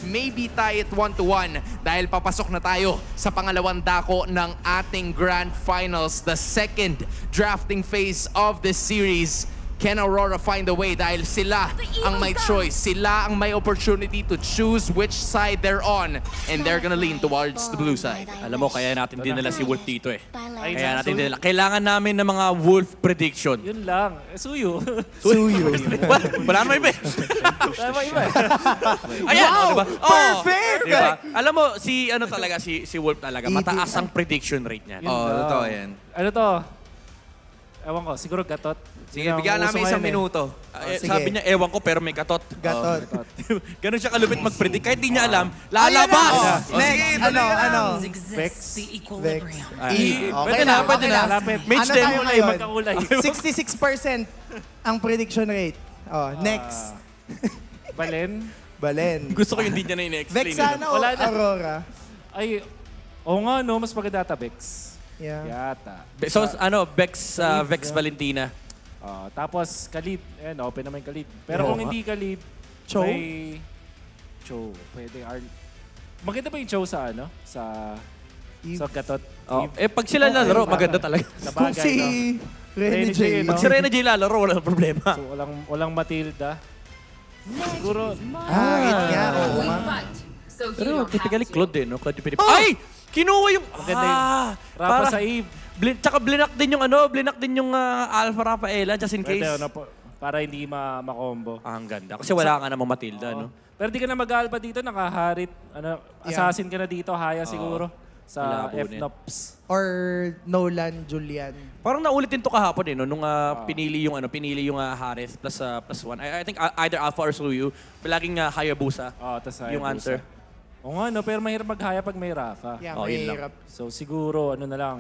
maybe tie it 1-1 dahil papasok na tayo sa pangalawang dako ng ating Grand Finals, the second drafting phase of this series. Can Aurora find a way dahil sila ang may choice, sila ang may opportunity to choose which side they're on, and they're gonna lean towards the blue side. Alam mo, kaya natin din nila si Wolf dito eh. Kaya natin din nila. Kailangan namin ng mga Wolf prediction. Yun lang. Suyo. Suyo. Wala naman iba eh. Tama iba. Ayan, Wow! diba? Perfect! Diba? Alam mo, si ano talaga, si Wolf talaga, mataas ang prediction rate niya. Totoo yan. Ano to? Ewan ko, siguro gatot. Sige, bigyan namin isang minuto. Sabi niya, ewan ko, pero may katot. Gatot. Ganun siya kalupit mag-predict. Kahit di niya alam, lalabas! Next, ano? Vex. Vex. Pwede na, pwede na. Lapit. Mage Ano din. tayo ngayon? Magkakulay. 66% ang prediction rate. Next. Balen. Balen. Gusto ko yung di niya na in-explain. Vexana o Wala na. Aurora? Ay, oo nga no, mas maganda data Vex. Yeah. Yata. So, Vex Valentina. Tapos Khalid. Open naman yung Khalid. Pero kung hindi Khalid, Cho? may Cho. Pwede maganda ba yung Cho sa sa gatot? Pag sila lalaro, maganda talaga. Kung Sabagay, si no? Rene J. no? Pag si Rena J lalaro, walang problema. So, walang Matilda. Siguro, Yun nga. Oo nga. Pero typically Claude din, no? Claude yung pinip... Ay! Kinuha yung... maganda yung Rapa sa Eve. Tsaka blinak din yung Alpha Rafaela, just in case. Pwede, para hindi makombo. Ang ganda. Kasi wala ka namang Matilda, no? Pero di ka na mag-alpha dito, nakaharit. Assassin ka na dito, haya siguro. Sa Malabo na yun. FNOPS. Or Nolan Julian. Parang naulit din to kahapon eh, no? Nung pinili yung Harith plus 1. I think either Alpha or Suyu. Palaging Hayabusa Tas yung answer. Oo nga, no? Pero mahirap maghaya pag may Rafa. Yeah, Yun lang. mahirap. So siguro, ano na lang.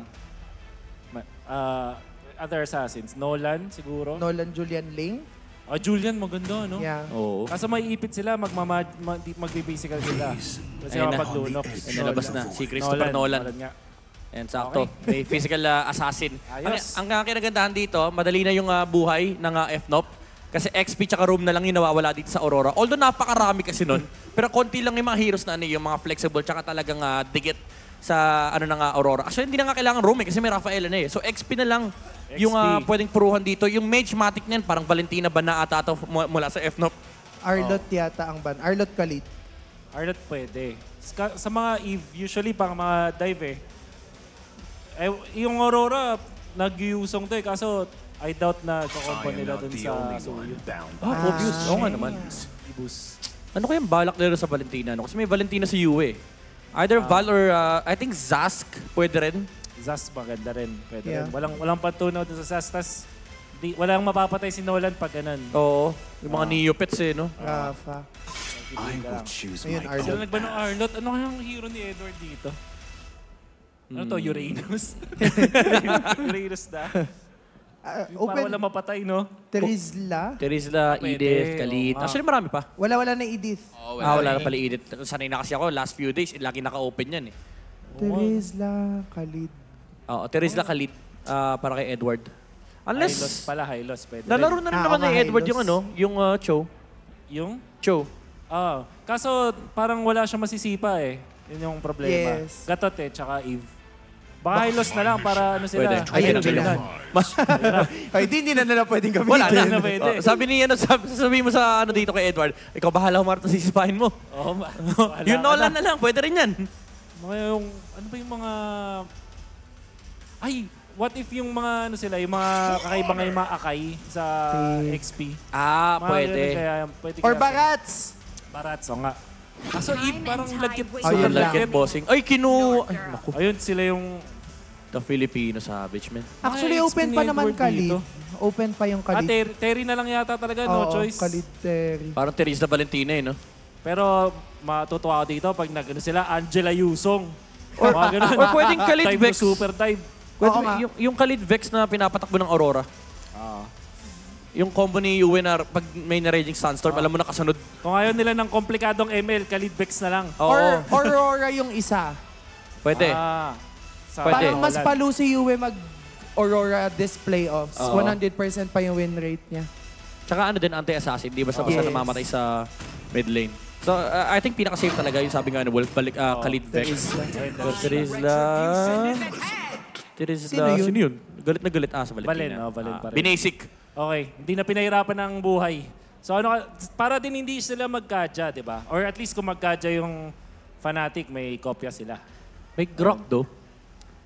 Other assassins. Nolan, siguro. Nolan Julian Ling. Julian, maganda, no? Yeah. Oo. Kaso may ipit sila, magbe-physical sila. Kasi Ayun na. mapaglunok. Nalabas na. Si Christopher Nolan. nga. And sakto. May physical assassin. Ayos. Ang kinagandahan dito, madali na yung buhay ng FNOP. Kasi XP tsaka room na lang yung nawawala dito sa Aurora. Although napakarami kasi nun. Pero konti lang yung mga heroes na yung mga flexible tsaka talagang digit sa Aurora. Actually, hindi na nga kailangan room kasi may Rafaela na eh. So XP na lang yung pwedeng puruhan dito. Yung Mage Matic na yan, parang Valentina ba na ata ito mula sa FNOP? Arlot yata ang ban. Arlot Khalid. Arlot pwede. Sa mga Eve, usually pang mga dive yung Aurora, nag-usong to eh. Kaso, I doubt na kakompo nila dun sa Suyo. Obvious. Oo nga naman. Ibus. Ano kayang balak nila sa Valentina? No? Kasi may Valentina si Yue. Either Val or I think Zask pwede rin. Zas maganda rin. Pwede Yeah. rin. Walang patunaw dun sa Zas. Tas, walang mapapatay si Nolan pag ganun. Oo. Yung mga Neopets eh, no? Rafa. Ayun, Sila Arlot. nagba ng Arlot. Ano kayang hero ni Edward dito? Ano to? Uranus? Uranus na? Yung parang Open. walang mapatay, no? Terizla. Terizla, Pwede. Edith, Khalid. Oo nga. Actually, marami pa. Wala na Edith. Wala na pala Edith. Sanay na kasi ako, last few days, lagi naka-open yan eh. Terizla, Khalid. Oo, Terizla, Khalid. Para kay Edward. Hylos Unless, pala, Hylos. Pwede nalaro rin. na rin naman nga, ni Edward Hylos. yung Cho. Yung? Cho. Kaso parang wala siyang masisipa eh. Yun yung problema. Yes. Gatot eh, tsaka Eve. Baka Hylos na lang para ano sila. Pwede. Ayun Pwede sila. na. Hindi na nila pwedeng gamitin. Wala na. na pwede. Sabi ni sabi mo sa dito kay Edward, ikaw bahala Marta sisipahin mo. Oo, Yung Nolan na lang, pwede rin yan. Yung, ano ba yung mga... Ay, what if yung mga, ano sila, yung mga kakaibang yung mga akay sa XP? Mga Pwede. ganun kaya, pwede Or kaya- Barats. Barats, o nga. Kaso Eve, parang lagkit. Ayun lang. Lagkit bossing. Ay, Ay, naku. Ayun, sila yung... The Filipino Savage, man. Actually, Mga open XP pa ni naman Edward Khalid. dito. Open pa yung Khalid. Terry na lang yata talaga, no Oo, choice. Khalid Terry. Parang Teresa Valentina eh, no? Pero matutuwa ako dito pag nagano sila, Angela Yusong. Mga ganun. or pwedeng Khalid Type Vex. mo, super type. Pwede, Oo nga. yung Khalid Vex na pinapatakbo ng Aurora. Yung combo ni Yue na pag may na-raging Sunstorm, alam mo na kasunod. Kung ayaw nila ng komplikadong ML, Khalid Vex na lang. Oo. Or Aurora yung isa. Pwede. Sa Pwede. Parang mas Nolan. palu si Yue mag Aurora this playoffs. Oo. 100% pa yung win rate niya. Tsaka ano din, anti-assassin. Di basta-basta Yes. namamatay sa mid lane. So, I think pinaka-safe talaga yung sabi nga ni Wolf, balik Khalid Vex. Terizla. Sino yun? Galit na galit sa Valentina. Valen pa rin. Binasic. Okay, hindi na pinahirapan ng buhay. So ano, para din hindi sila magkadya, di ba? Or at least kung magkadya yung Fnatic, may kopya sila. May Grok do.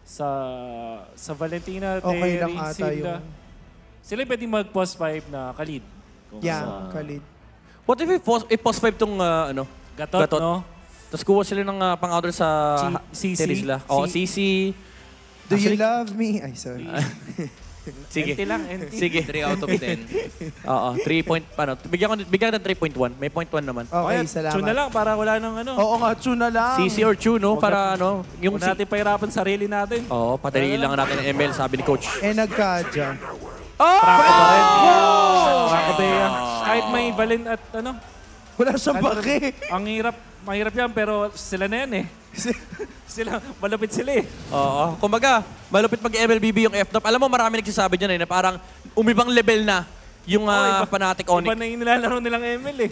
Sa Valentina, Okay lang Terry, ata yung... sila pwedeng mag-post 5 na Khalid. Kung Yeah, Khalid. What if i-post 5 tong Gatot, no? Tapos kuha sila ng pang-order sa CC. Terizla. Oo, CC. Do you love me? Ay, sorry. Sige. NT lang, NT. Sige. 3 out of 10. Oo, 3 point, bigyan ka ng 3.1. May 0.1 naman. Okay, salamat. Tune na lang para wala nang ano. Oo nga, tune na lang. CC or Chu, no? Para yung... Huwag natin pahirapan sarili natin. Oo, padali lang natin ng ML, sabi ni Coach. Nagkadya. Franco pa rin. Franco Bea. Kahit may Valen at ano. Wala siyang baki. Ang mahirap yan pero sila na yan eh. Sila, malapit sila eh. Oo. Kumbaga, malupit mag-MLBB yung FNOP. Alam mo, marami nagsasabi dyan na parang umibang level na yung Fnatic Onyx. Iba na yung nilalaro nilang ML eh.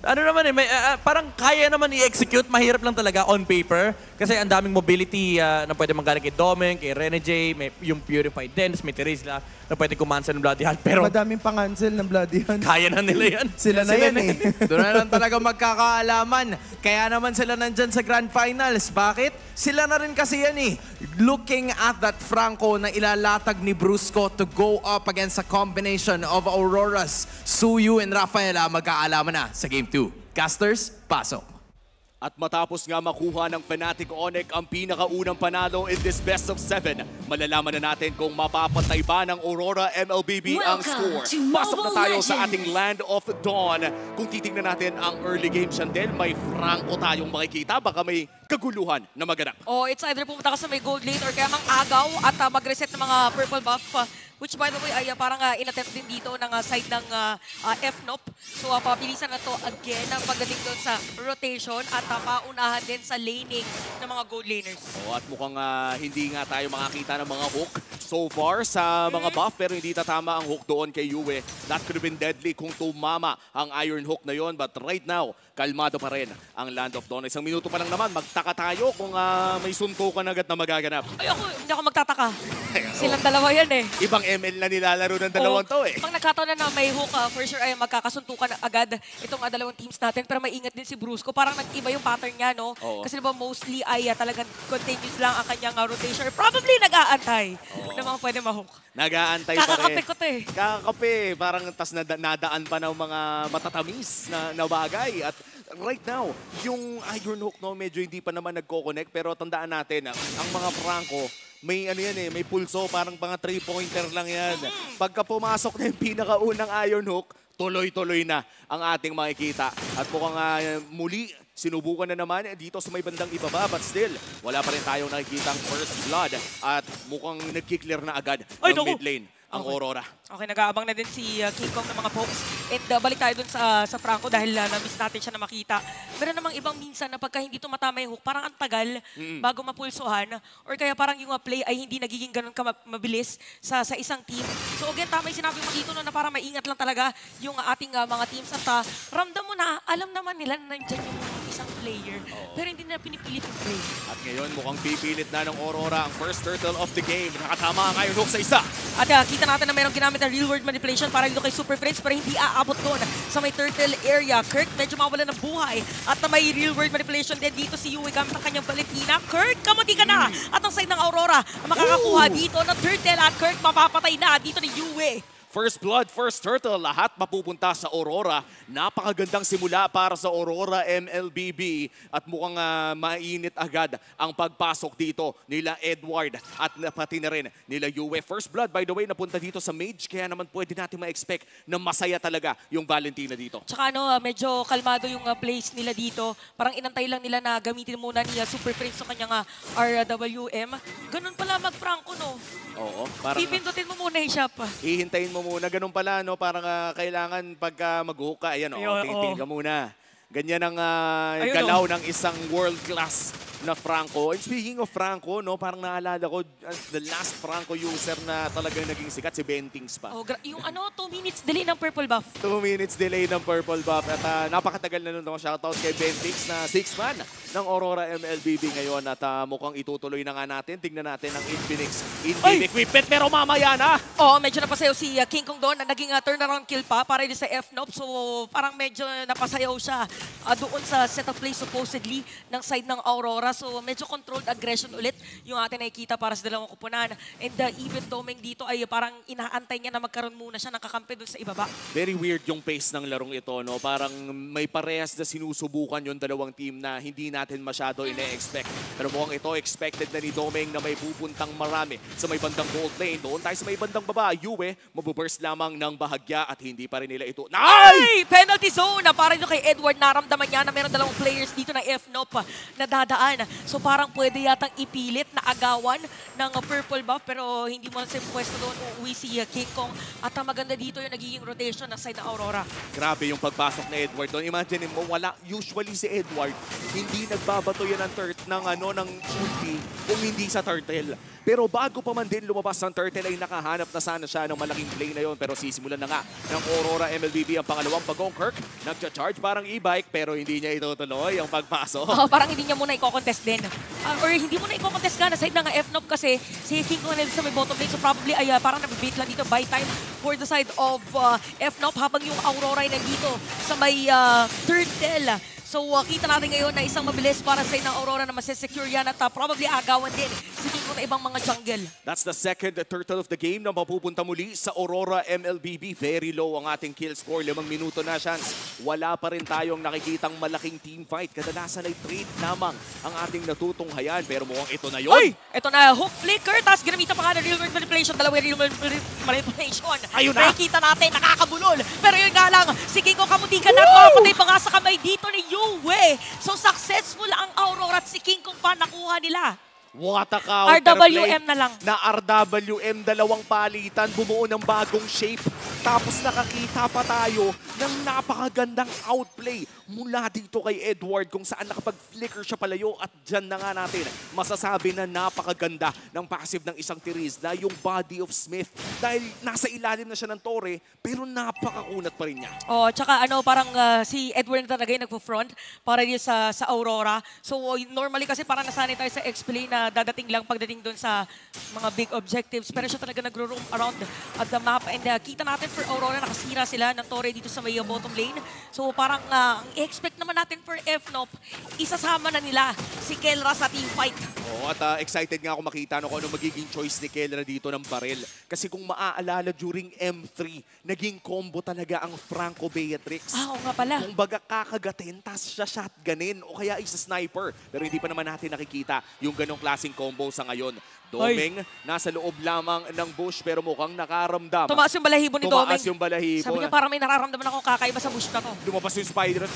Ano naman parang kaya naman i-execute, mahirap lang talaga on paper. Kasi ang daming mobility na pwede manggaling kay Domeng, kay Renegade, may yung Purified Dens, may Terizla, na pwede kumansel ng Bloody Hunt. Pero Madaming pang-cancel ng Bloody Hunt. kaya na nila yan. Sila na yan eh. Doon na lang talaga magkakaalaman. Kaya naman sila nandyan sa Grand Finals. Bakit? Sila na rin kasi yan eh. Looking at that Franco na ilalatag ni Brusco to go up against a combination of Auroras, Suyu, and Rafaela, magkaalaman na sa Game 2. Casters, pasok. At matapos nga makuha ng Fnatic Onyx ang pinakaunang panalo in this best of 7, malalaman na natin kung mapapatay ba ng Aurora MLBB ang score. Pasok na tayo sa ating Land of Dawn. Kung titignan natin ang early game, Shandel, may Franco tayong makikita. Baka may kaguluhan na maganap. Oh, it's either pumunta ka sa may gold lane or kaya mang agaw at mag-reset ng mga purple buff. Which by the way ay parang inattempt din dito ng side ng FNOP. So papilisan na to again ang pagdating doon sa rotation at paunahan din sa laning ng mga gold laners. Oh, at mukhang hindi nga tayo makakita ng mga hook so far sa mga buff, pero hindi tatama ang hook doon kay Yue. That could have been deadly kung tumama ang iron hook na yon, but right now, kalmado pa rin ang Land of Dawn. Isang minuto pa lang naman, magtaka tayo kung may suntukan agad na magaganap. Ay hindi ako magtataka. Silang dalawa yan eh. Ibang ML na nilalaro ng dalawang to eh. Pag nagkataon na may hook, for sure ay magkakasuntukan agad itong dalawang teams natin. Pero maingat din si Brusco. Parang nag-iba yung pattern niya, no? Oo. Kasi diba mostly ay talagang continuous lang ang kanyang rotation. Or probably nag-aantay na mga pwede ma-hook. Nag-aantay pa rin. Kakakape ko to eh. Kakakape. Parang tas nadaan pa ng mga matatamis na bagay. At right now, yung iron hook, no, medyo hindi pa naman nagko-connect. Pero tandaan natin, ang mga Franco, may ano yan eh, may pulso, parang mga 3-pointer lang yan. Pagka pumasok na yung pinakaunang iron hook, tuloy-tuloy na ang ating makikita. At mukhang muli, sinubukan na naman dito sa may bandang ibaba, but still, wala pa rin tayong nakikitang first blood. At mukhang nagkiklear na agad ng mid lane ang Aurora. Okay, nag-aabang na din si King Kong ng mga pokes. And balik tayo dun sa Franco dahil na-miss natin siya na makita. Meron namang ibang minsan na pagka hindi tumatama yung hook, parang ang tagal bago mapulsuhan. Or kaya parang yung play ay hindi nagiging ganun mabilis sa isang team. So again, tama yung sinabi mo dito no, na parang maingat lang talaga yung ating mga teams. At ramdam mo na, alam naman nila na nandyan yung isang player. Pero hindi na pinipilit yung play. At ngayon, mukhang pipilit na ng Aurora ang first turtle of the game. Nakatama ang iron hook sa isa. At kita natin na mayroong ginamit na real-world manipulation para dito kay Super Friends pero hindi aabot doon sa may turtle area. Kirk medyo mawala ng buhay at may real-world manipulation din dito si Yue gamit ang kanyang Valentina. Kirk, kamunti ka na! At ang side ng Aurora makakakuha dito ng turtle at Kirk mapapatay na dito ni Yue. First blood, first turtle, lahat mapupunta sa Aurora. Napakagandang simula para sa Aurora MLBB at mukhang mainit agad ang pagpasok dito nila Edward at pati na rin nila Yue. First blood, by the way, napunta dito sa Mage kaya naman pwede natin ma-expect na masaya talaga yung Valentina dito. Tsaka medyo kalmado yung plays nila dito. Parang inantay lang nila na gamitin muna ni Super Prince sa kanyang RWM. Ganun pala mag-Franco, no? Oo, parang Pipindutin mo muna yung shop. hihintayin mo muna. Ganun pala, no? Parang kailangan pagka mag-hook ka, ayan, Ayun, tingin ka muna. Ganyan ang Ayun, galaw ng isang world-class na Franco. And speaking of Franco, no, parang naalala ko, the last Franco user na talagang naging sikat, si Bentings pa. Oh, yung 2 minutes delay ng purple buff. 2 minutes delay ng purple buff. At napakatagal na nun. Shoutout kay Bentings na 6-man ng Aurora MLBB ngayon. At mukhang itutuloy na nga natin. Tingnan natin ang Infinix in-game equipment. Pero mamaya na! Oh, medyo napasayaw si King Kong doon na naging turnaround kill pa para din sa FNOP. So parang medyo napasayaw siya doon sa set of play supposedly ng side ng Aurora. So medyo controlled aggression ulit yung ating nakikita para sa dalawang kupunan. And even Domeng dito ay parang inaantay niya na magkaroon muna siya ng kakampi doon sa ibaba. Very weird yung pace ng larong ito, no? Parang may parehas na sinusubukan yung dalawang team na hindi natin masyado ine-expect. Pero mukhang ito expected na ni Domeng na may pupuntang marami sa may bandang gold lane. Doon tayo sa may bandang baba. Yue, mabuburst lamang ng bahagya at hindi pa rin nila ito. Ay! Penalty zone na para dito kay Edward. Naramdaman niya na meron dalawang players dito na FNOP na dadaan. So parang pwede yatang ipilit na agawan ng purple buff pero hindi mo sa pwesto doon uuwi si King Kong. At ang maganda dito yung nagiging rotation ng side ng Aurora. Grabe yung pagpasok ni Edward doon. Imagine mo, wala. Usually si Edward, hindi nagbabato yan ng ulti kung hindi sa turtle. Pero bago pa man din lumabas ng turtle ay nakahanap na sana siya ng malaking play na yon. Pero sisimulan na nga ng Aurora MLBB ang pangalawang pagong. Kirk nagcha-charge parang e-bike pero hindi niya itutuloy ang pagpasok. Oh, parang hindi niya muna i-contest din. Or hindi muna i-contest ka na side ng FNOP kasi si King Kong sa may bottom lane. So probably ay parang nabibait lang dito by time for the side of FNOP habang yung Aurora ay nandito sa may turtle. So kita natin ngayon na isang mabilis para sa ng Aurora na masesecure yan at probably agawan din si King Kong na ibang mga jungle. That's the second turtle of the game na mapupunta muli sa Aurora MLBB. Very low ang ating kill score. 5 minuto na chance. Wala pa rin tayong nakikitang malaking team fight. Kadalasan ay trade lamang ang ating natutunghayan. Pero mukhang ito na yun. Ay! Ito na, hook flicker. Tapos ginamitan pa nga ng real world manipulation. Dalawang real world manipulation. Ayun na! Nakikita natin, nakakabulol. Pero yun nga lang, si King Kong kamuntikan na makapatay pa nga sa kamay dito ni Yue. So successful ang Aurora at si King Kong pa nakuha nila. What a counter RWM na lang. Na RWM, dalawang palitan, bumuo ng bagong shape. Tapos nakakita pa tayo ng napakagandang outplay mula dito kay Edward kung saan nakapag-flicker siya palayo at dyan na nga natin masasabi na napakaganda ng passive ng isang Tiriz na yung body of Smith dahil nasa ilalim na siya ng tore pero napakakunat pa rin niya. Oh, tsaka parang si Edward na talaga yung nagpo-front para din sa Aurora. So normally kasi parang nasanay tayo sa X-Play na dadating lang pagdating doon sa mga big objectives. Pero siya talaga nagro-roam around the map and kita natin for Aurora nakasira sila ng tore dito sa may bottom lane. So parang ang expect naman natin for FNOP, isasama na nila si Kelra sa team fight. Oo, at excited nga ako makita kung ano magiging choice ni Kelra dito ng baril. Kasi kung maaalala during M3, naging combo talaga ang Franco Beatrix. Oo nga pala. Kung baga kakagatin, tas siya shotgunin o kaya isa sniper. Pero hindi pa naman natin nakikita yung ganong klaseng combo sa ngayon. Domeng, nasa loob lamang ng bush pero mukhang nakaramdam. Tumaas yung balahibo ni Domeng. Tumaas yung balahibo. Sabi niya parang may nararamdaman akong kakaiba sa bush na to. Lumabas yung spider.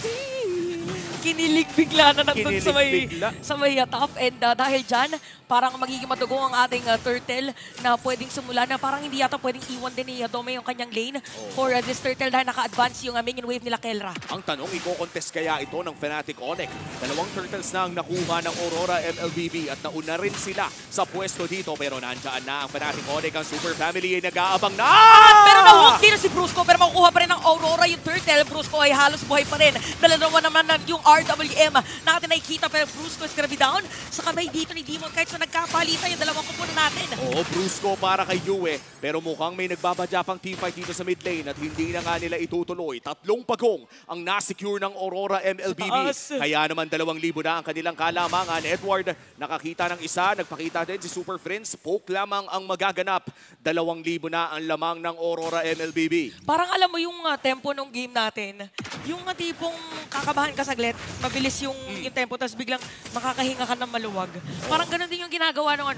Kinilig bigla na nandun sa may, Kinilig bigla. top. And dahil dyan, parang magiging madugo ang ating turtle na pwedeng simula na parang hindi yata pwedeng iwan din ni Dome yung kanyang lane for this turtle dahil naka-advance yung minion wave nila Kelra. Ang tanong, i-contest kaya ito ng Fnatic Onyx? Dalawang turtles na ang nakuha ng Aurora MLBB at nauna rin sila sa pwesto dito pero nandyan na ang Fnatic Onyx. Ang Super Family ay nag-aabang na! Pero na-hook din si Brusco pero makukuha pa rin ng Aurora yung turtle. Brusco ay halos buhay pa rin. Dalawa naman yung RWM na natin nakikita pero Brusco is gonna be down sa kamay dito ni Demon Kite. So nagkapalitan yung dalawang kupunan natin. Oo, Brusco para kay Yue. Pero mukhang may nagbabadya pang teamfight dito sa mid lane at hindi na nga nila itutuloy. 3 pagong ang nasecure ng Aurora MLBB. Kaya naman 2,000 na ang kanilang kalamangan. Edward nakakita ng isa, nagpakita din si Super Friends. Poke lamang ang magaganap. 2,000 na ang lamang ng Aurora MLBB. Parang alam mo yung tempo ng game natin. Yung tipong kakabahan ka saglit, mabilis yung tempo, tapos biglang makakahinga ka ng maluwag. Parang ganun din yung ginagawa ng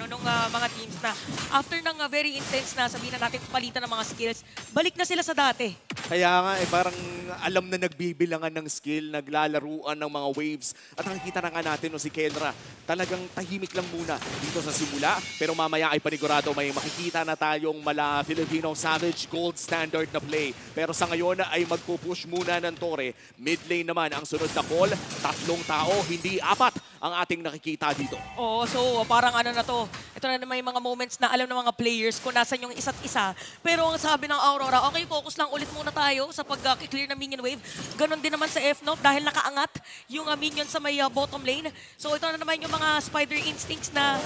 mga teams na after ng very intense na sabihin na natin palitan ng mga skills, balik na sila sa dati. Kaya nga, parang alam na nagbibilangan ng skill, naglalaruan ng mga waves. At nakikita na nga natin si Kelra, talagang tahimik lang muna dito sa simula. Pero mamaya ay panigurado may makikita na tayong mala Filipino Savage Gold Standard na play. Pero sa ngayon ay magpupush muna ng Torre. Mid lane naman ang sunod na call. 3 tao, hindi 4 ang ating nakikita dito. Oo, so parang ano na to. Ito na naman yung mga moments na alam ng mga players kung nasan yung isa't isa. Pero ang sabi ng Aurora, okay, focus lang ulit muna tayo sa pag-clear ng minion wave. Ganon din naman sa F-Note dahil nakaangat yung minion sa may bottom lane. So ito na naman yung mga spider instincts na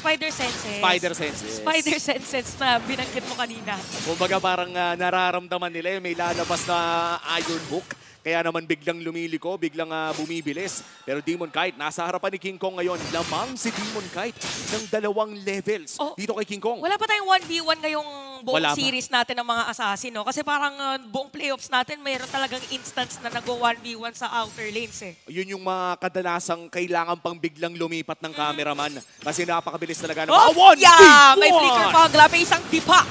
spider senses. Spider senses. Spider senses na binanggit mo kanina. Kumbaga parang nararamdaman nila may lalabas na Iron Hook. Kaya naman biglang lumiliko, biglang bumibilis. Pero Demon Kite, nasa harapan ni King Kong ngayon. Lamang si Demon Kite ng 2 levels dito kay King Kong. Wala pa tayong 1v1 ngayong buong series natin ng mga assassin, no? Kasi parang buong playoffs natin, mayroon talagang instance na nag-1v1 sa outer lanes, eh. Yun yung mga kadalasang kailangan pang biglang lumipat ng cameraman. Kasi napakabilis talaga ng Oh, yeah! May flicker pa, grabe isang dipa.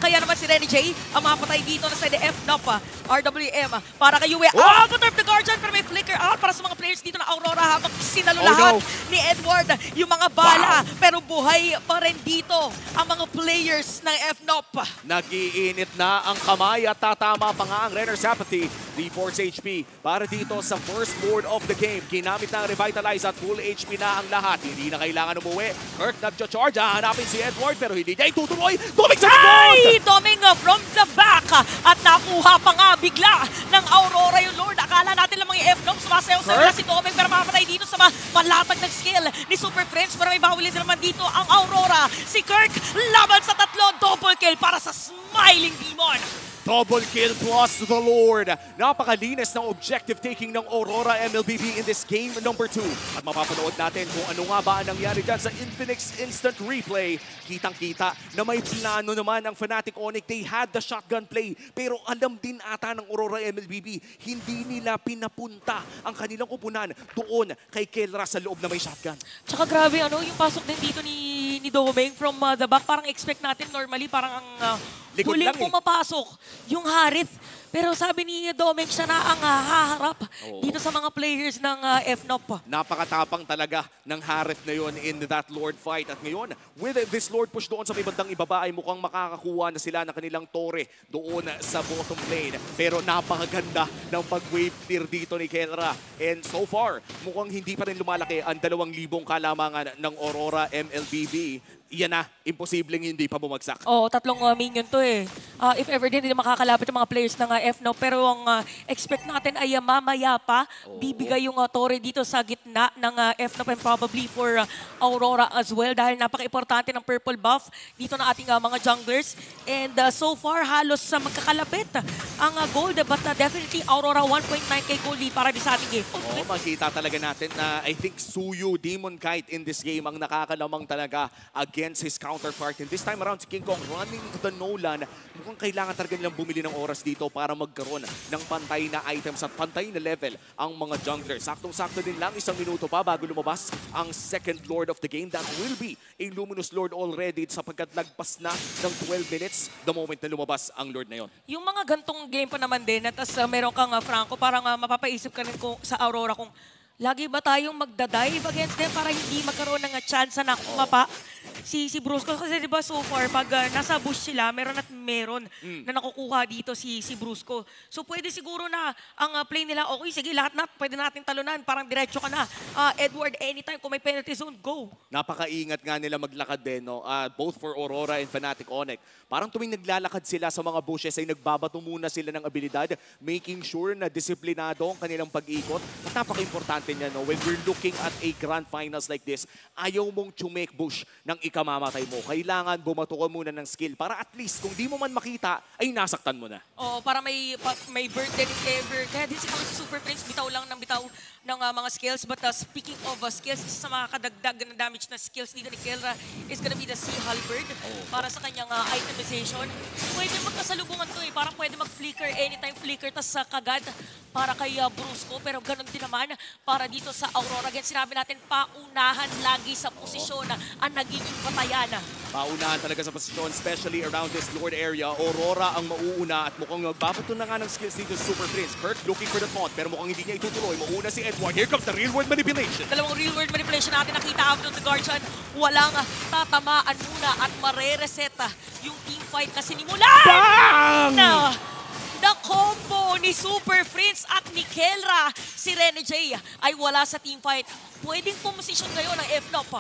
Kaya naman si Renny J, ang mapatay dito na sa F-Nop, RWM, para kay Yue. Put up the guardian, pero may flicker out para sa mga players dito na Aurora habang sinalo lahat ni Edward yung mga bala. Pero buhay pa rin dito ang mga players ng F-Nop. Nag-iinit na ang kamay at tatama pa nga ang Renner's Apathy. 3-4 HP para dito sa first board of the game. Ginamit na ang Revitalize at full HP na ang lahat. Hindi na kailangan umuwi. Kirk nag-charge. Hanapin si Edward pero hindi niya itutuloy. Tumig sa board! Doming from the back at nakuha pa nga bigla ng Aurora yung Lord. Akala natin lang mga F-Nob, sumasayaw-sayaw na si Doming pero mapatay dito sa malatag ng skill ni Super Prince. Pero may bawalin naman dito ang Aurora. Si Kirk laban sa 3, double kill para sa Smiling Demon. Double kill plus the Lord. Napakalinis ng objective taking ng Aurora MLBB in this game number 2. At mapapanood natin kung ano nga ba ang nangyari dyan sa Infinix Instant Replay. Kitang-kita na may plano naman ang Fnatic Onyx. They had the shotgun play. Pero alam din ata ng Aurora MLBB, hindi nila pinapunta ang kanilang kupunan doon kay Kelra sa loob na may shotgun. Tsaka grabe, yung pasok din dito ni Doming from the back. Parang expect natin normally, parang ang huling pumapasok yung Harith. Pero sabi ni Doming, siya na ang haharap dito sa mga players ng F-Nop. Napakatapang talaga ng Harith na yon in that Lord fight. At ngayon, with this Lord push doon sa may bandang ibaba ay mukhang makakakuha na sila ng kanilang Torre doon sa bottom lane. Pero napakaganda ng pag-wave clear dito ni Kelra. And so far, mukhang hindi pa rin lumalaki ang 2,000 kalamangan ng Aurora MLBB. Iyan na, imposibleng hindi pa bumagsak. Oo, 3 minion to eh. If ever din, hindi makakalapit ang mga players ng F-Nop. Pero ang expect natin ay mamaya pa, bibigay yung Torre dito sa gitna ng F-Nop and probably for Aurora as well. Dahil napaka-importante ng purple buff dito ng ating mga junglers. And so far, halos magkakalapit ang gold. But definitely, Aurora 1.9k gold lead para sa ating game. Oo, makita talaga natin na I think Suyu, Demon Kite in this game ang nakakalamang talaga against his counterpart. And this time around, si King Kong running the Nolan. Mukhang kailangan talaga nilang bumili ng oras dito para magkaroon ng pantay na items at pantay na level ang mga junglers. Saktong-sakto din lang, 1 minuto pa bago lumabas ang second Lord of the game. That will be a Luminous Lord already sapagkat lagpas na ng 12 minutes the moment na lumabas ang Lord na yon. Yung mga gantong game pa naman din, at meron kang Franco, parang mapapaisip ka rin sa Aurora kung lagi ba tayong magdadive against them para hindi magkaroon ng chance na kumapa si Brusco. Kasi diba so far, pag nasa bush sila, meron at meron na nakukuha dito si Brusco. So pwede siguro na ang play nila, okay, sige, lahat na, pwede natin talunan, parang diretso ka na. Edward, anytime, kung may penalty zone, go. Napakaingat nga nila maglakad din, no? Both for Aurora and Fnatic Onyx. Parang tuwing naglalakad sila sa mga bushes ay nagbabato muna sila ng abilidad, making sure na disiplinado ang kanilang pag-ikot. At napaka-importante niya, no? When we're looking at a grand finals like this, ayaw mong chumek bush ng ikamamatay mo. Kailangan bumato ka muna ng skill para at least kung di mo man makita, ay nasaktan mo na. Oo, para may bird din if ever. Kaya din siguro si Super Prince, bitaw lang ng bitaw ng mga skills. But speaking of skills, isa sa mga kadagdag na damage na skills dito ni Kelra is gonna be the Sea Halberd para sa kanyang itemization. Pwede magkasalubungan to eh. Parang pwede mag-flicker anytime flicker, tas kagad para kay Brusco. Pero ganun din naman para dito sa Aurora. Again, sinabi natin, paunahan lagi sa posisyon ang nagiging batayan. Paunahan talaga sa posisyon, especially around this Lord area. Aurora ang mauuna at mukhang magbabato na nga ng skills dito sa Super Prince. Kirk looking for the taunt pero mukhang hindi niya itutuloy. Mauna si Edward. Here comes the real world manipulation. Dalawang real world manipulation natin nakita after the Guardian. Walang tatamaan muna at mare-reset yung team fight na sinimulan. Bang! The combo ni Super Prince at ni Kelra. Si Rene J ay wala sa team fight. Pwedeng pumusisyon ngayon ng FNOP.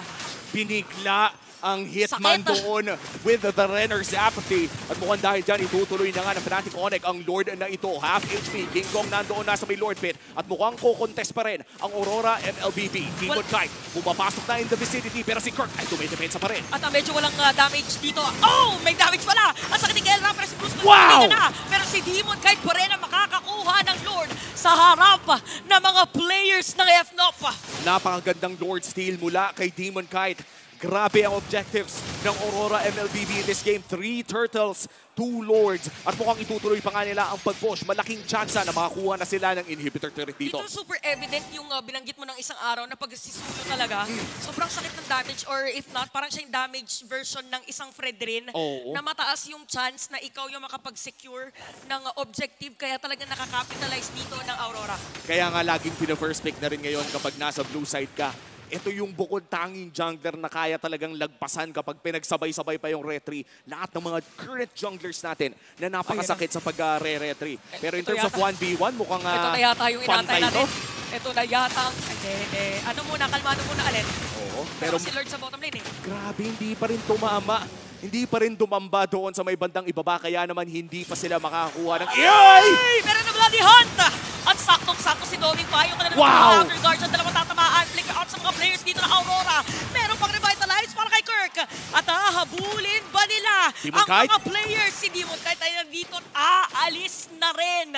Binigla ang Hitman Sakit. doon with the Renner's apathy. At mukhang dahil dyan, itutuloy na nga ng Fnatic Onyx ang Lord na ito. Half HP, King Kong nandoon na sa may Lord Pit. At mukhang ko-contest pa rin ang Aurora MLBB. Demon Kite, pumapasok na in the vicinity pero si Kirk ay tumidepensa pa rin. At medyo walang damage dito. Oh! May damage pala! Ang sakit ni Kelra pero si Bruce Wow! na. Pero si Demon Kite pa rin ang makakakuha ng Lord sa harap ng mga players ng FNOP. Napakagandang Lord Steal mula kay Demon Kite. Grabe ang objectives ng Aurora MLBB in this game. 3 Turtles, 2 Lords. At mukhang itutuloy pa nga nila ang pag-push. Malaking chance na makakuha na sila ng inhibitor turret dito. Dito super evident yung binanggit mo ng isang araw na pag sisulo talaga, sobrang sakit ng damage or if not, parang siya yung damage version ng isang Fredrin Oo. na mataas yung chance na ikaw yung makapag-secure ng objective kaya talaga nakakapitalize dito ng Aurora. Kaya nga laging pina-first pick na rin ngayon kapag nasa blue side ka. Ito yung bukod tanging jungler na kaya talagang lagpasan kapag pinagsabay-sabay pa yung retry. Lahat ng mga current junglers natin na napakasakit sa pag-re-retry. Pero in Ito terms of yata. 1v1, mukhang Ito na yata yung inantay pantay natin. to. Ito na yata ang... Hindi. Ano muna, kalmado muna, Alin. Oo, Pero pero si Lord sa bottom lane eh. grabe, hindi pa rin tumama. Hindi pa rin dumamba doon sa may bandang ibaba. Kaya naman hindi pa sila makakakuha ng... Iyay! Ay! Meron na Bloody Hunt! At saktong-sakto si Doming Payo ka na naman Wow! after Guardian. Dalawang tatamaan. Flicker out sa mga players dito na Aurora. Meron pang revitalize para kay Kirk. At habulin ba nila Demon ang Kite? mga players? Si Demon Kite ay nandito at aalis na rin.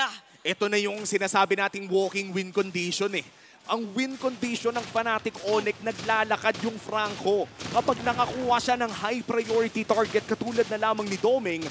Ito na yung sinasabi nating walking win condition eh. Ang win condition ng Fnatic Onyx, naglalakad yung Franco. Kapag nakakuha siya ng high priority target katulad na lamang ni Doming,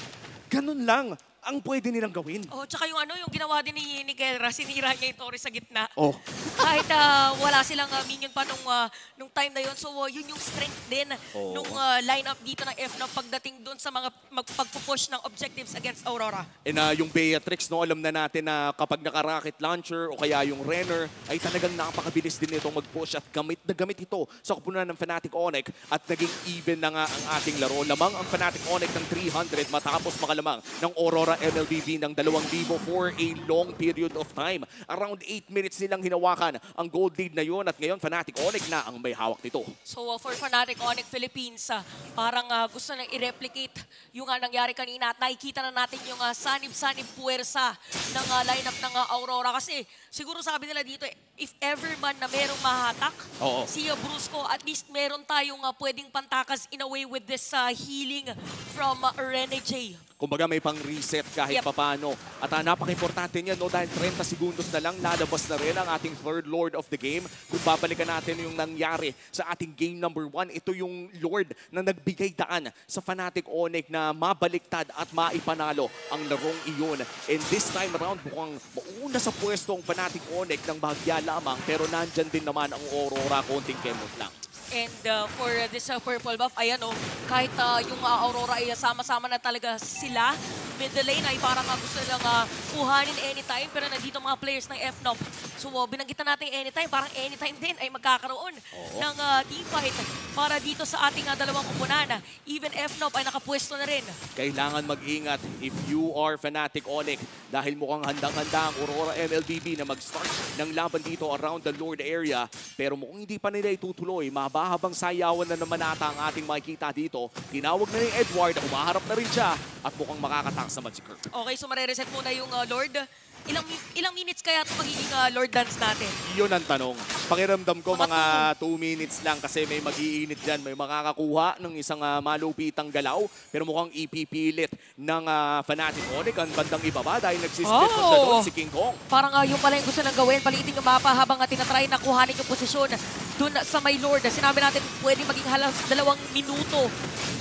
ganun lang ang pwede nilang gawin. Oh, tsaka yung yung ginawa din ni Kelra, sinira niya yung Torres sa gitna. Oh, Kahit wala silang minion pa nung time na yun. So yun yung strength din nung lineup dito ng FNOP pagdating dun sa mga pagpupush ng objectives against Aurora. and yung Beatrix, no, alam na natin na kapag naka-rocket launcher o kaya yung Renner, ay talagang napakabilis din itong mag-push at gamit na gamit ito sa kupunan ng Fnatic Onyx at naging even na nga ang ating laro. Lamang ang Fnatic Onyx ng 300 matapos makalamang ng Aurora MLBB ng 2,000 for a long period of time. Around 8 minutes nilang hinawakan ang gold lead na yun at ngayon Fnatic Onyx na ang may hawak nito. So for Fnatic Onyx Philippines, parang gusto nang i-replicate yung nangyari kanina at nakikita na natin yung sanib-sanib puwersa ng lineup ng Aurora. Kasi siguro sabi nila dito, if ever man na merong mahatak, Oo. si Brusco, at least meron tayong pwedeng pantakas in a way with this healing from Rene J. Kumbaga may pang-reset kahit Yep. papano. At napaka-importante niyan, no, dahil 30 segundos na lang, lalabas na rin ang ating third Lord of the game. Kung babalikan natin yung nangyari sa ating game number 1, ito yung Lord na nagbigay daan sa Fnatic Onyx na mabaliktad at maipanalo ang larong iyon. And this time around, mukhang mauna sa pwesto ang Fnatic Onyx ng bahagya lamang, pero nandyan din naman ang Aurora, konting kemot lang. And for this purple buff, ayan kahit yung Aurora ay sama-sama na talaga sila, middle lane ay parang gusto nilang kuhanin anytime, pero nandito mga players ng FNOP. So binanggitan natin anytime, parang anytime din ay magkakaroon ng team fight para dito sa ating dalawang kupunan. Even FNOP ay nakapwesto na rin. Kailangan mag-ingat if you are Fnatic Onyx dahil mukhang handang-handa ang Aurora MLBB na mag-start ng laban dito around the Lord area. Pero mukhang hindi pa nila itutuloy. Mabahabang sayawan na naman ata ang ating makikita dito. Tinawag na ni Edward, umaharap na rin siya at mukhang makakatakas naman si Kirk. Okay, so marereset muna yung Lord. Ilang minutes kaya ito magiging Lord Dance natin? Yun ang tanong. Pakiramdam ko Mga mga 2 minutes lang kasi may mag-iinit dyan. May makakakuha ng isang malupitang galaw. Pero mukhang ipipilit ng Fnatic Onyx ang bandang ibaba dahil nagsisplit pa siya doon si King Kong. Parang yung pala yung gusto nang gawin, palitin yung mapa habang tinatry na kuhanin yung posisyon dun sa may Lord. Sinabi natin pwede maging halos 2 minuto.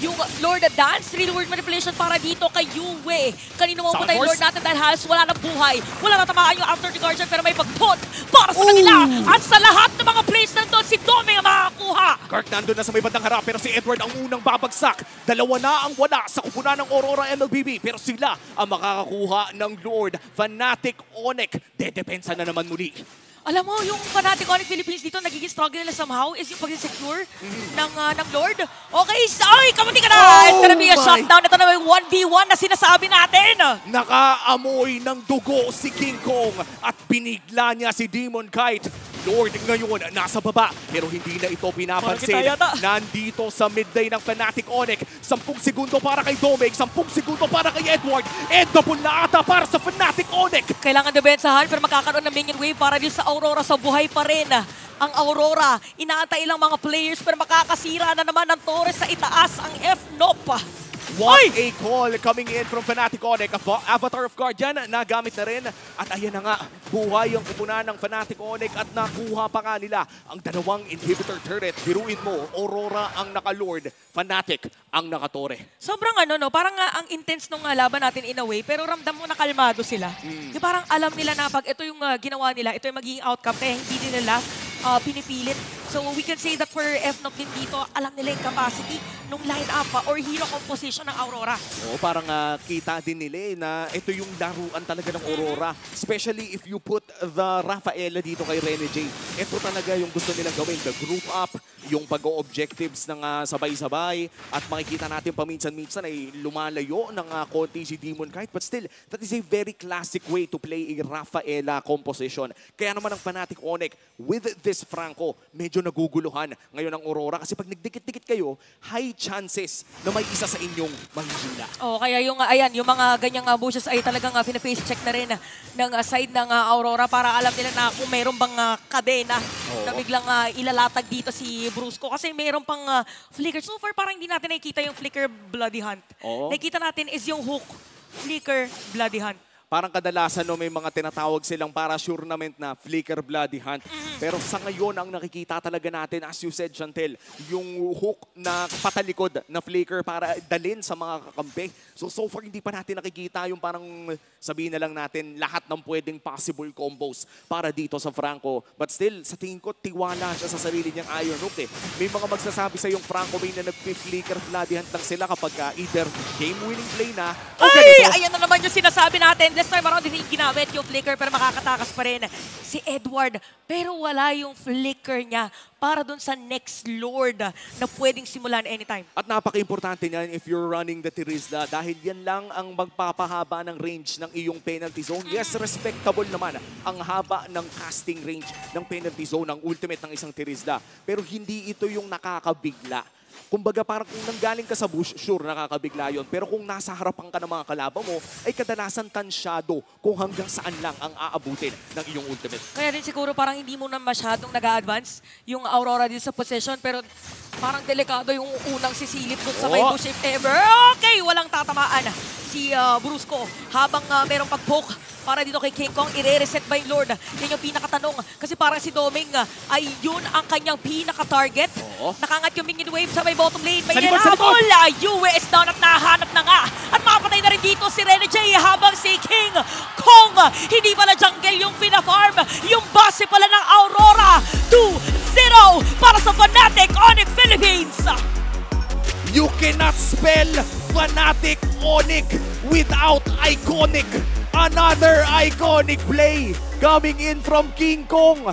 Yung Lord Dance, real word manipulation para dito kay Yue. Kanino mo pumunta yung Lord natin dahil halos wala na buhay. Wala na tamaan yung After the Guardian pero may pagpot para sa kanila. At sa lahat ng mga plays nandun, si Doming ang makakakuha. Kirk nandun na sa may bandang harap pero si Edward ang unang babagsak. 2 na ang wala sa kupunan ng Aurora MLBB pero sila ang makakakuha ng Lord. Fnatic Onyx, dedepensa na naman muli. Alam mo, yung Fnatic Onyx Philippines dito, nagiging struggle nila somehow is yung pag-secure ng Lord. Okay, ay, kamuti ka na! It's gonna be a shutdown. Ito na yung 1v1 na sinasabi natin. Nakaamoy ng dugo si King Kong at binigla niya si Demon Kite. Lord ngayon nasa baba pero hindi na ito pinapansin. Nandito sa midday ng Fnatic Onyx. 10 segundo para kay Doming, 10 segundo para kay Edward. Double na ata para sa Fnatic Onyx. Kailangan debensahan pero makakaroon ng minion wave para din sa Aurora sa buhay pa rin. Ang Aurora, inaantay ilang mga players pero makakasira na naman ng Torres sa itaas ang FNOP. What a call coming in from Fnatic Onyx. Avatar of Guardian, nagamit na rin. At ayan na nga, buhay ang kupunan ng Fnatic Onyx at nakuha pa nga nila ang 2 inhibitor turret. Biruin mo, Aurora ang naka-Lord, Fnatic ang naka-Tore. Sobrang parang ang intense nung laban natin in a way, pero ramdam mo na kalmado sila. Yung parang alam nila na pag ito yung ginawa nila, ito yung magiging outcome, kaya hindi nila pinipilit. So we can say that for FNOP din dito, alam nila yung capacity nung line-up or hero composition ng Aurora. Oo, parang kita din nila na ito yung laruan talaga ng Aurora. Especially if you put the Rafaela dito kay Rene J. Ito talaga yung gusto nilang gawin. The group up, yung pag-o-objectives ng sabay-sabay. At makikita natin paminsan-minsan ay lumalayo ng konti si Demon Kite. But still, that is a very classic way to play a Rafaela composition. Kaya naman ang Fnatic Onyx, with this Franco, medyo naguguluhan ngayon ang Aurora. Kasi pag nagdikit-dikit kayo, high chances na may isa sa inyong mahihila. Kaya yung, yung mga ganyang bushes ay talagang face check na rin ng side ng Aurora para alam nila na kung mayroon bang kadena na biglang ilalatag dito si Brusco. Kasi mayroon pang flicker. So far, parang hindi natin nakikita yung flicker Bloody Hunt. Nakikita natin is yung hook, flicker, Bloody Hunt. Parang kadalasan may mga tinatawag silang para surement na flicker Bloody Hunt. Pero sa ngayon, ang nakikita talaga natin, as you said, Chantel, yung hook na patalikod na flicker para dalin sa mga kakampi. So far, hindi pa natin nakikita yung parang sabihin na lang natin lahat ng pwedeng possible combos para dito sa Franco. But still, sa tingin ko, tiwala siya sa sarili niyang Iron Hook eh. May mga magsasabi sa yung Franco May na nag-flicker Bloody Hunt lang sila kapag either game-winning play na o ganito. Ayan na naman yung sinasabi natin. This time around, hindi ginamit yung flicker pero makakatakas pa rin si Edward. Pero wala yung flicker niya para dun sa next Lord na pwedeng simulan anytime. At napaka-importante niyan if you're running the Tirizla dahil yan lang ang magpapahaba ng range ng iyong penalty zone. Yes, respectable naman ang haba ng casting range ng penalty zone ng ultimate ng isang Tirizla. Pero hindi ito yung nakakabigla. Kumbaga parang kung nanggaling ka sa bush, sure nakakabigla yun. Pero kung nasa harapan ka ng mga kalaban mo, ay kadalasan tansyado kung hanggang saan lang ang aabutin ng iyong ultimate. Kaya din siguro parang hindi mo na masyadong nag-a-advance yung Aurora dito sa possession. Pero parang delikado yung unang sisilip dun sa may bush if ever. Okay, walang tatamaan si Brusco habang merong pag-poke para dito kay King Kong, i-reset ba yung Lord? Yan yung pinakatanong. Kasi parang si Doming ay yun ang kanyang pinaka-target. Nakangat yung minion wave sa may bottom lane. May nilabol. Yue is down at nahanap na nga. At mapatay na rin dito si Rene J habang si King Kong. Hindi pala jungle yung pina-farm. Yung base pala ng Aurora. 2-0 para sa Fnatic Onyx Philippines. You cannot spell Fnatic Onyx without iconic. Another iconic play coming in from King Kong.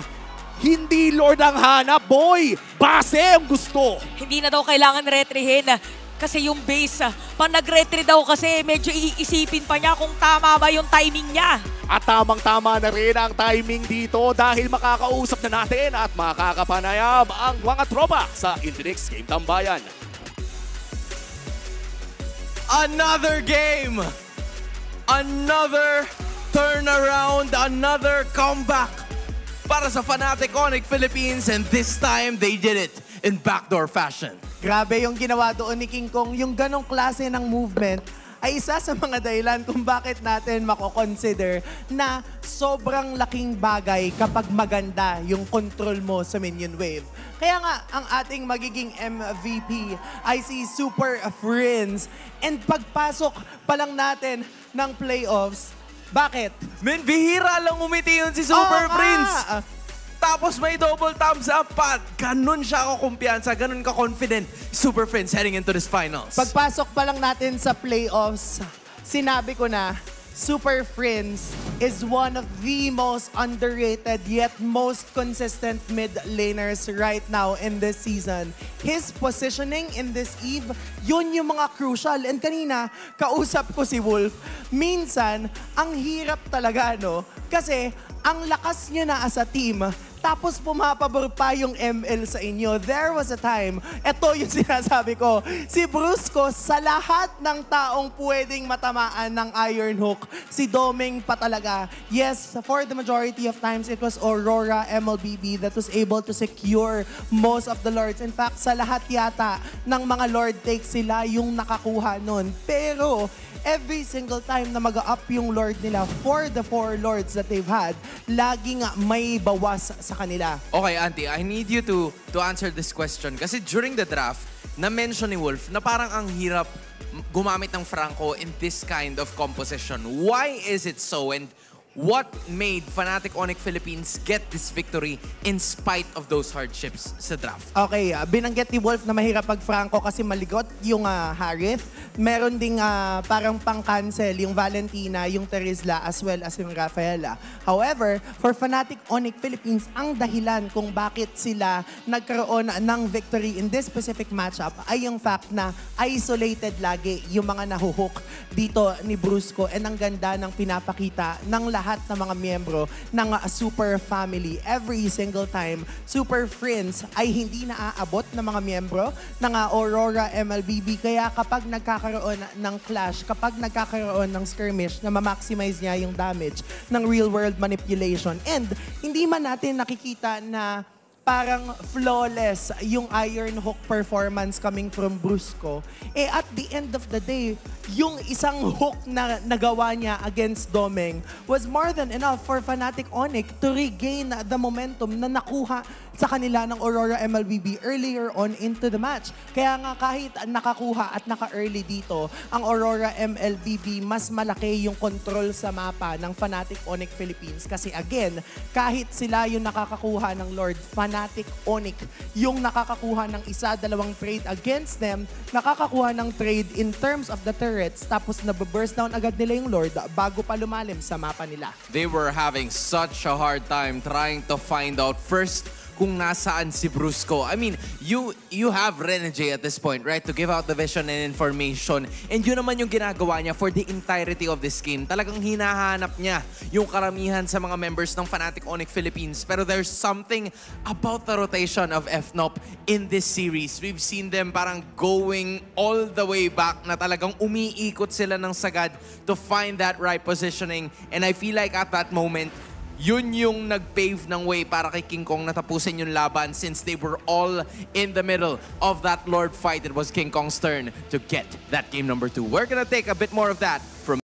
Hindi Lord ang hanap, boy. Base ang gusto. Hindi na daw kailangan retrihin kasi yung base, pag nag-retry daw kasi medyo iisipin pa niya kung tama ba yung timing niya. At tamang-tama na rin ang timing dito dahil makakausap na natin at makakapanayam ang mga tropa sa Infinix Game Tambayan. Another game! Another turnaround, another comeback para sa Fnatic Onyx Philippines, and this time they did it in backdoor fashion. Grabe yung ginawa doon ni King Kong, yung ganong klase ng movement ay isa sa mga dahilan kung bakit natin mako-consider na sobrang laking bagay kapag maganda yung control mo sa minion wave. Kaya nga, ang ating magiging MVP ay si Super Friends. And pagpasok pa lang natin ng playoffs, bakit? Men, bihira lang umiti yun si Super Oo Prince. nga. Tapos may double thumbs up pa. Ganun siya kakumpiyansa, ganun ka-confident. Super Friends heading into this finals. Pagpasok pa lang natin sa playoffs, sinabi ko na, Super Friends is one of the most underrated yet most consistent mid laners right now in this season. His positioning in this Eve, yun yung mga crucial. And kanina, kausap ko si Wolf, minsan, ang hirap talaga, no? Kasi, ang lakas nyo na as a team, tapos pumapabor pa yung ML sa inyo. There was a time, eto yung sinasabi ko, si Brusco sa lahat ng taong pwedeng matamaan ng Iron Hook, si Doming pa talaga. Yes, for the majority of times, it was Aurora MLBB that was able to secure most of the Lords. In fact, sa lahat yata ng mga Lord takes sila yung nakakuha nun. Pero, every single time na mag-up yung Lord nila for the 4 Lords that they've had, laging may bawas sa kanila. Okay, Auntie, I need you to answer this question. Kasi during the draft, na-mention ni Wolf na parang ang hirap gumamit ng Franco in this kind of composition. Why is it so? And what made Fnatic Onyx Philippines get this victory in spite of those hardships sa draft? Okay, binanggit ni Wolf na mahirap pag Franco kasi maligot yung Harith. Meron ding parang pang-cancel yung Valentina, yung Terizla, as well as yung Rafaela. However, for Fnatic Onyx Philippines, ang dahilan kung bakit sila nagkaroon ng victory in this specific matchup ay yung fact na isolated lagi yung mga nahuhook dito ni Brusco. And ang ganda ng pinapakita ng lahat ng mga miyembro ng Super Family. Every single time, Super Friends ay hindi naaabot ng mga miyembro ng Aurora MLBB. Kaya kapag nagkakaroon ng clash, kapag nagkakaroon ng skirmish, na ma-maximize niya yung damage ng real-world manipulation. And hindi man natin nakikita na parang flawless yung Iron Hook performance coming from Brusco. At the end of the day, yung isang hook na nagawa niya against Doming was more than enough for Fnatic Onyx to regain the momentum na nakuha sa kanila ng Aurora MLBB earlier on into the match. Kaya nga kahit nakakuha at naka-early dito, ang Aurora MLBB, mas malaki yung control sa mapa ng Fnatic Onyx Philippines. Kasi again, kahit sila yung nakakakuha ng Lord, Fnatic Onyx yung nakakakuha ng isa, dalawang trade against them, nakakakuha ng trade in terms of the turrets, tapos nababurst down agad nila yung Lord bago pa lumalim sa mapa nila. They were having such a hard time trying to find out first kung nasaan si Brusco. I mean, you have Renegade at this point, right? To give out the vision and information. And yun naman yung ginagawa niya for the entirety of this game. Talagang hinahanap niya yung karamihan sa mga members ng Fnatic Onyx Philippines. Pero there's something about the rotation of FNOP in this series. We've seen them parang going all the way back na talagang umiikot sila ng sagad to find that right positioning. And I feel like at that moment, yun yung nag-pave ng way para kay King Kong natapusin yung laban since they were all in the middle of that Lord fight. It was King Kong's turn to get that game number 2. We're gonna take a bit more of that from